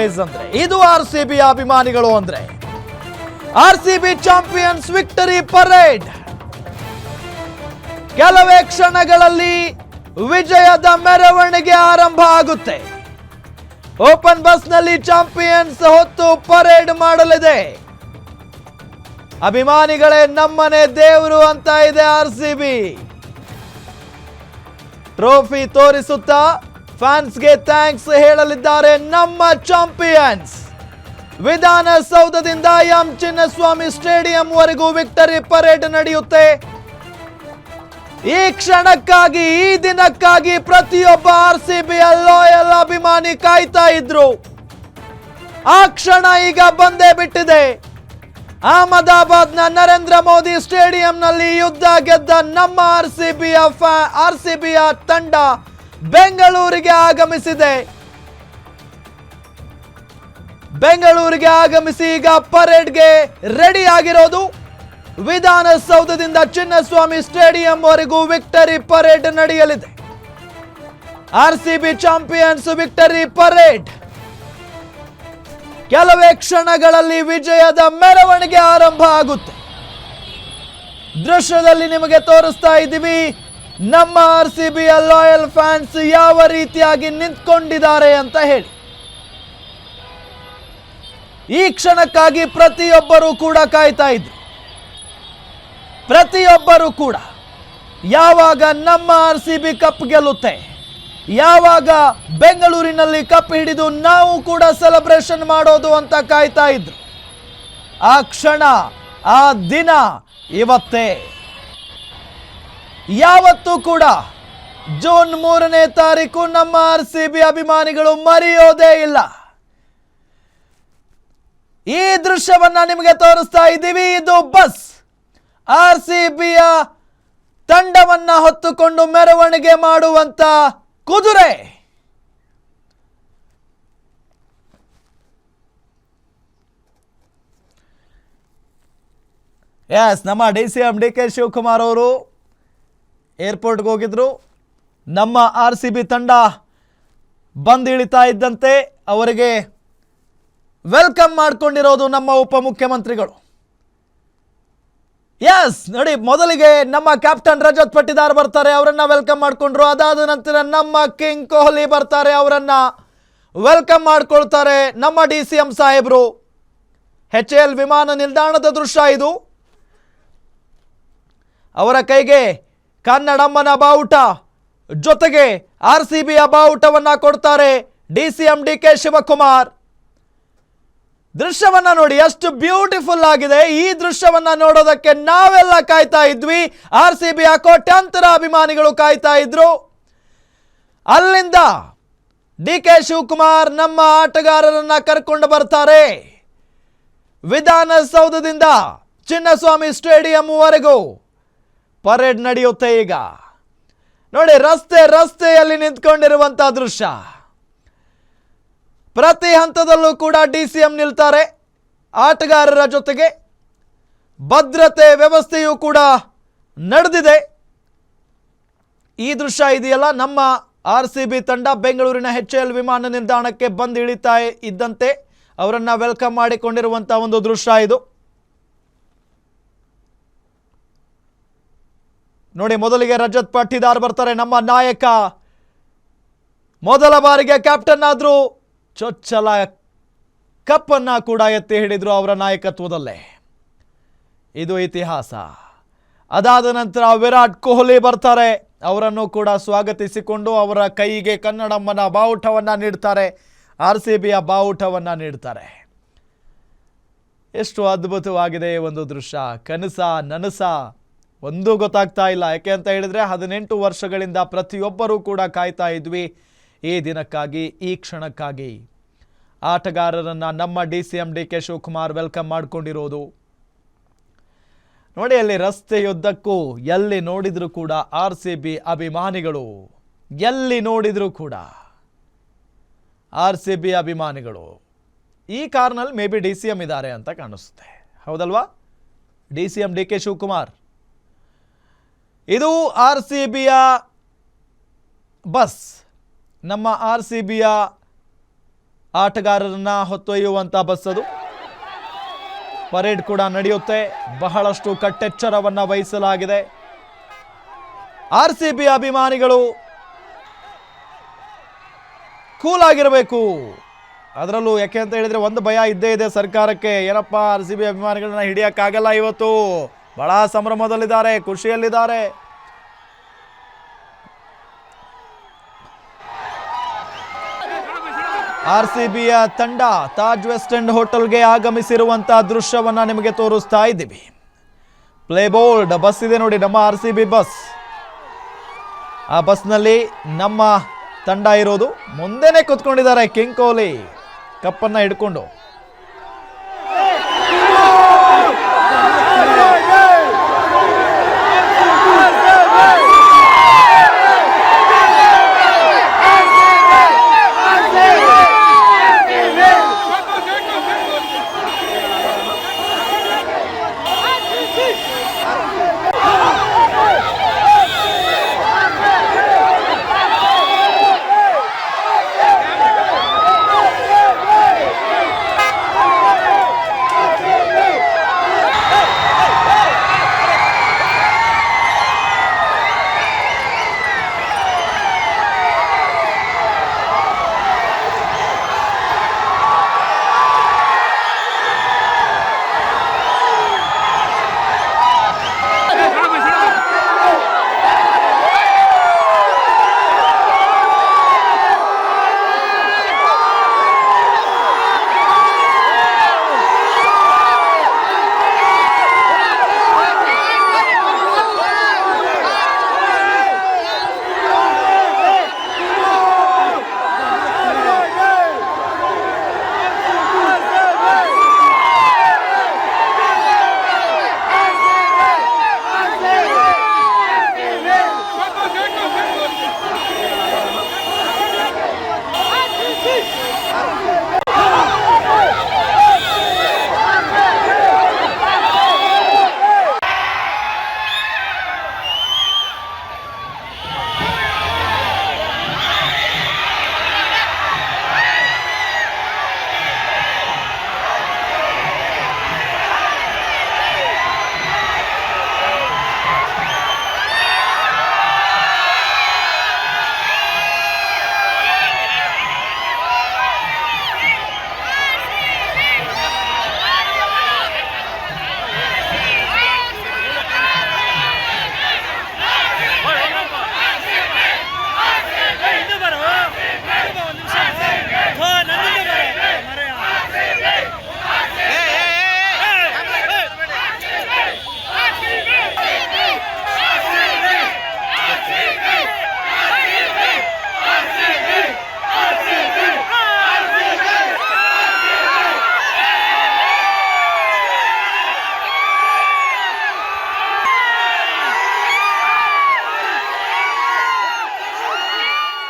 Boys ಅಂದ್ರೆ, ಇದು RCB ಅಭಿಮಾನಿಗಳು ಅಂದ್ರೆ. RCB ಚಾಂಪಿಯನ್ಸ್ ವಿಕ್ಟರಿ ಪರೇಡ್ ಕೆಲವೇ ಕ್ಷಣಗಳಲ್ಲಿ ವಿಜಯದ ಮೆರವಣಿಗೆ ಆರಂಭ ಆಗುತ್ತೆ. ಓಪನ್ ಬಸ್ನಲ್ಲಿ ಚಾಂಪಿಯನ್ಸ್ ಹೊತ್ತು ಪರೇಡ್ ಮಾಡಲಿದೆ. ಅಭಿಮಾನಿಗಳೇ ನಮ್ಮನೆ ದೇವರು ಅಂತ ಇದೆ RCB. ಟ್ರೋಫಿ ತೋರಿಸುತ್ತಾ ಫ್ಯಾನ್ಸ್ಗೆ ಥ್ಯಾಂಕ್ಸ್ ಹೇಳಲಿದ್ದಾರೆ ನಮ್ಮ ಚಾಂಪಿಯನ್ಸ್. ವಿಧಾನಸೌಧದಿಂದ ಎಂ ಚಿನ್ನಸ್ವಾಮಿ ಸ್ಟೇಡಿಯಂ ವರೆಗೂ ವಿಕ್ಟರಿ ಪರೇಡ್ ನಡೆಯುತ್ತೆ. ಈ ಕ್ಷಣಕ್ಕಾಗಿ, ಈ ದಿನಕ್ಕಾಗಿ ಪ್ರತಿಯೊಬ್ಬ RCB ಲಾಯಲ್ ಅಭಿಮಾನಿ ಕಾಯ್ತಾ ಇದ್ರು. ಆ ಕ್ಷಣ ಈಗ ಬಂದೇ ಬಿಟ್ಟಿದೆ. ಅಹಮದಾಬಾದ್ನ ನರೇಂದ್ರ ಮೋದಿ ಸ್ಟೇಡಿಯಂನಲ್ಲಿ ಯುದ್ಧ ಗೆದ್ದ ನಮ್ಮ RCBಯ ತಂಡ ಬೆಂಗಳೂರಿಗೆ ಆಗಮಿಸಿದೆ. ಬೆಂಗಳೂರಿಗೆ ಆಗಮಿಸಿ ಈಗ ಪರೇಡ್ಗೆ ರೆಡಿ ಆಗಿರೋದು. ವಿಧಾನಸೌಧದಿಂದ ಚಿನ್ನಸ್ವಾಮಿ ಸ್ಟೇಡಿಯಂ ವರೆಗೂ ವಿಕ್ಟರಿ ಪರೇಡ್ ನಡೆಯಲಿದೆ. RCB ಚಾಂಪಿಯನ್ಸ್ ವಿಕ್ಟರಿ ಪರೇಡ್ ಕೆಲವೇ ಕ್ಷಣಗಳಲ್ಲಿ ವಿಜಯದ ಮೆರವಣಿಗೆ ಆರಂಭ ಆಗುತ್ತೆ. ದೃಶ್ಯದಲ್ಲಿ ನಿಮಗೆ ತೋರಿಸ್ತಾ ಇದ್ದೀವಿ ನಮ್ಮ RCBಯ ಲಾಯಲ್ ಫ್ಯಾನ್ಸ್ ಯಾವ ರೀತಿಯಾಗಿ ನಿಂತ್ಕೊಂಡಿದ್ದಾರೆ ಅಂತ ಹೇಳಿ. ಈ ಕ್ಷಣಕ್ಕಾಗಿ ಪ್ರತಿಯೊಬ್ಬರು ಕೂಡ ಕಾಯ್ತಾ ಇದ್ರು. ಪ್ರತಿಯೊಬ್ಬರು ಕೂಡ ಯಾವಾಗ ನಮ್ಮ RCB ಕಪ್ ಗೆಲ್ಲುತ್ತೆ, ಯಾವಾಗ ಬೆಂಗಳೂರಿನಲ್ಲಿ ಕಪ್ ಹಿಡಿದು ನಾವು ಕೂಡ ಸೆಲೆಬ್ರೇಷನ್ ಮಾಡೋದು ಅಂತ ಕಾಯ್ತಾ ಇದ್ರು. ಆ ಕ್ಷಣ, ಆ ದಿನ ಇವತ್ತೇ. ಯಾವತ್ತೂ ಕೂಡ ಜೂನ್ 3ನೇ ತಾರೀಕು ನಮ್ಮ RCB ಅಭಿಮಾನಿಗಳು ಮರೆಯೋದೇ ಇಲ್ಲ. ಈ ದೃಶ್ಯವನ್ನ ನಿಮಗೆ ತೋರಿಸ್ತಾ ಇದ್ದೀವಿ. ಇದು ಬಸ್ RCBಯ ತಂಡವನ್ನ ಹೊತ್ತುಕೊಂಡು ಮೆರವಣಿಗೆ ಮಾಡುವಂತ ಕುದುರೆ. ಎಸ್, ನಮ್ಮ DCM DK ಶಿವಕುಮಾರ್ ಅವರು ಏರ್ಪೋರ್ಟ್ಗೆ ಹೋಗಿದ್ರು. ನಮ್ಮ RCB ತಂಡ ಬಂದಿಳಿತಾ ಇದ್ದಂತೆ ಅವರಿಗೆ ವೆಲ್ಕಮ್ ಮಾಡ್ಕೊಂಡಿರೋದು ನಮ್ಮ ಉಪಮುಖ್ಯಮಂತ್ರಿಗಳು. ಎಸ್, ನೋಡಿ, ಮೊದಲಿಗೆ ನಮ್ಮ ಕ್ಯಾಪ್ಟನ್ ರಜತ್ ಪಟ್ಟಿದಾರ್ ಬರ್ತಾರೆ, ಅವರನ್ನ ವೆಲ್ಕಮ್ ಮಾಡ್ಕೊಂಡ್ರು. ಅದಾದ ನಂತರ ನಮ್ಮ ಕಿಂಗ್ ಕೊಹ್ಲಿ ಬರ್ತಾರೆ, ಅವರನ್ನ ವೆಲ್ಕಮ್ ಮಾಡ್ಕೊಳ್ತಾರೆ ನಮ್ಮ DCM ಸಾಹೇಬರು. HAL ವಿಮಾನ ನಿಲ್ದಾಣದ ದೃಶ್ಯ ಇದು. ಅವರ ಕೈಗೆ ಕನ್ನಡಮ್ಮನ ಬಾವುಟ ಜೊತೆಗೆ RCBಯ ಬಾವುಟವನ್ನ ಕೊಡ್ತಾರೆ DCM DK ಶಿವಕುಮಾರ್. ದೃಶ್ಯವನ್ನ ನೋಡಿ, ಎಷ್ಟು ಬ್ಯೂಟಿಫುಲ್ ಆಗಿದೆ. ಈ ದೃಶ್ಯವನ್ನ ನೋಡೋದಕ್ಕೆ ನಾವೆಲ್ಲ ಕಾಯ್ತಾ ಇದ್ವಿ. RCBಯ ಕೋಟ್ಯಾಂತರ ಅಭಿಮಾನಿಗಳು ಕಾಯ್ತಾ ಇದ್ರು. ಅಲ್ಲಿಂದ DK ಶಿವಕುಮಾರ್ ನಮ್ಮ ಆಟಗಾರರನ್ನ ಕರ್ಕೊಂಡು ಬರ್ತಾರೆ. ವಿಧಾನಸೌಧದಿಂದ ಚಿನ್ನಸ್ವಾಮಿ ಸ್ಟೇಡಿಯಂ ವರೆಗೂ ಪರೇಡ್ ನಡೆಯುತ್ತೆ. ಈಗ ನೋಡಿ, ರಸ್ತೆಯಲ್ಲಿ ನಿಂತ್ಕೊಂಡಿರುವಂತಹ ದೃಶ್ಯ. ಪ್ರತಿ ಹಂತದಲ್ಲೂ ಕೂಡ DCM ನಿಲ್ತಾರೆ. ಆಟಗಾರರ ಜೊತೆಗೆ ಭದ್ರತೆ ವ್ಯವಸ್ಥೆಯೂ ಕೂಡ ನಡೆದಿದೆ. ಈ ದೃಶ್ಯ ಇದೆಯಲ್ಲ, ನಮ್ಮ RCB ತಂಡ ಬೆಂಗಳೂರಿನ HAL ವಿಮಾನ ನಿಲ್ದಾಣಕ್ಕೆ ಬಂದು ಇಳಿತಾ ಇದ್ದಂತೆ ಅವರನ್ನ ವೆಲ್ಕಮ್ ಮಾಡಿಕೊಂಡಿರುವಂತಹ ಒಂದು ದೃಶ್ಯ ಇದು. ನೋಡಿ, ಮೊದಲಿಗೆ ರಜತ್ ಪಟ್ಟಿದಾರ್ ಬರ್ತಾರೆ, ನಮ್ಮ ನಾಯಕ. ಮೊದಲ ಬಾರಿಗೆ ಕ್ಯಾಪ್ಟನ್ ಆದ್ರು, ಚೊಚ್ಚಲ ಕಪ್ಪನ್ನ ಕೂಡ ಎತ್ತಿ ಹಿಡಿದ್ರು ಅವರ ನಾಯಕತ್ವದಲ್ಲೇ. ಇದು ಇತಿಹಾಸ. ಅದಾದ ನಂತರ ವಿರಾಟ್ ಕೊಹ್ಲಿ ಬರ್ತಾರೆ, ಅವರನ್ನು ಕೂಡ ಸ್ವಾಗತಿಸಿಕೊಂಡು ಅವರ ಕೈಗೆ ಕನ್ನಡಮ್ಮನ ಬಾವುಟವನ್ನ ನೀಡ್ತಾರೆ, RCBಯ ಬಾವುಟವನ್ನ ನೀಡ್ತಾರೆ. ಎಷ್ಟು ಅದ್ಭುತವಾಗಿದೆ ಒಂದು ದೃಶ್ಯ. ಕನಸ ನನಸ ಒಂದೂ ಗೊತ್ತಾಗ್ತಾ ಇಲ್ಲ. ಯಾಕೆ ಅಂತ ಹೇಳಿದ್ರೆ 18 ವರ್ಷಗಳಿಂದ ಪ್ರತಿಯೊಬ್ಬರೂ ಕೂಡ ಕಾಯ್ತಾ ಇದ್ವಿ ಈ ದಿನಕ್ಕಾಗಿ, ಈ ಕ್ಷಣಕ್ಕಾಗಿ. ಆಟಗಾರರನ್ನ ನಮ್ಮ DCM DK ಶಿವಕುಮಾರ್ ವೆಲ್ಕಮ್ ಮಾಡ್ಕೊಂಡಿರೋದು ನೋಡಿ. ಅಲ್ಲಿ ರಸ್ತೆಯುದ್ದಕ್ಕೂ ಎಲ್ಲಿ ನೋಡಿದ್ರು ಕೂಡ RCB ಅಭಿಮಾನಿಗಳು, ಎಲ್ಲಿ ನೋಡಿದ್ರು ಕೂಡ RCB ಅಭಿಮಾನಿಗಳು. ಈ ಕಾರ್ನಲ್ಲಿ ಮೇ ಬಿ DCM ಇದ್ದಾರೆ ಅಂತ ಕಾಣಿಸುತ್ತೆ, ಹೌದಲ್ವಾ? DCM DK Shivakumar. ಇದು RCBಯ ಬಸ್, ನಮ್ಮ RCBಯ ಆಟಗಾರರನ್ನ ಹೊತ್ತೊಯ್ಯುವಂಥ ಬಸ್ ಅದು. ಪರೇಡ್ ಕೂಡ ನಡೆಯುತ್ತೆ. ಬಹಳಷ್ಟು ಕಟ್ಟೆಚ್ಚರವನ್ನು ವಹಿಸಲಾಗಿದೆ. RCB ಅಭಿಮಾನಿಗಳು ಕೂಲ್ ಆಗಿರಬೇಕು. ಅದರಲ್ಲೂ ಯಾಕೆ ಅಂತ ಹೇಳಿದ್ರೆ ಒಂದು ಭಯ ಇದ್ದೇ ಇದೆ ಸರ್ಕಾರಕ್ಕೆ. ಏನಪ್ಪ RCB ಅಭಿಮಾನಿಗಳನ್ನ ಹಿಡಿಯೋಕ್ಕಾಗಲ್ಲ, ಇವತ್ತು ಬಹಳ ಸಂಭ್ರಮದಲ್ಲಿದ್ದಾರೆ, ಖುಷಿಯಲ್ಲಿದ್ದಾರೆ. RCBಯ ತಂಡ ತಾಜ್ ವೆಸ್ಟ್ ಎಂಡ್ ಹೋಟೆಲ್ಗೆ ಆಗಮಿಸಿರುವಂತಹ ದೃಶ್ಯವನ್ನ ನಿಮಗೆ ತೋರಿಸ್ತಾ ಇದ್ದೀವಿ. ಪ್ಲೇ ಬೋರ್ಡ್ ಬಸ್ ಇದೆ ನೋಡಿ, ನಮ್ಮ RCB ಬಸ್. ಆ ಬಸ್ನಲ್ಲಿ ನಮ್ಮ ತಂಡ ಇರೋದು. ಮುಂದೆನೆ ಕೂತ್ಕೊಂಡಿದ್ದಾರೆ ಕಿಂಗ್ ಕೊಹ್ಲಿ ಕಪ್ಪನ್ನ ಹಿಡ್ಕೊಂಡು.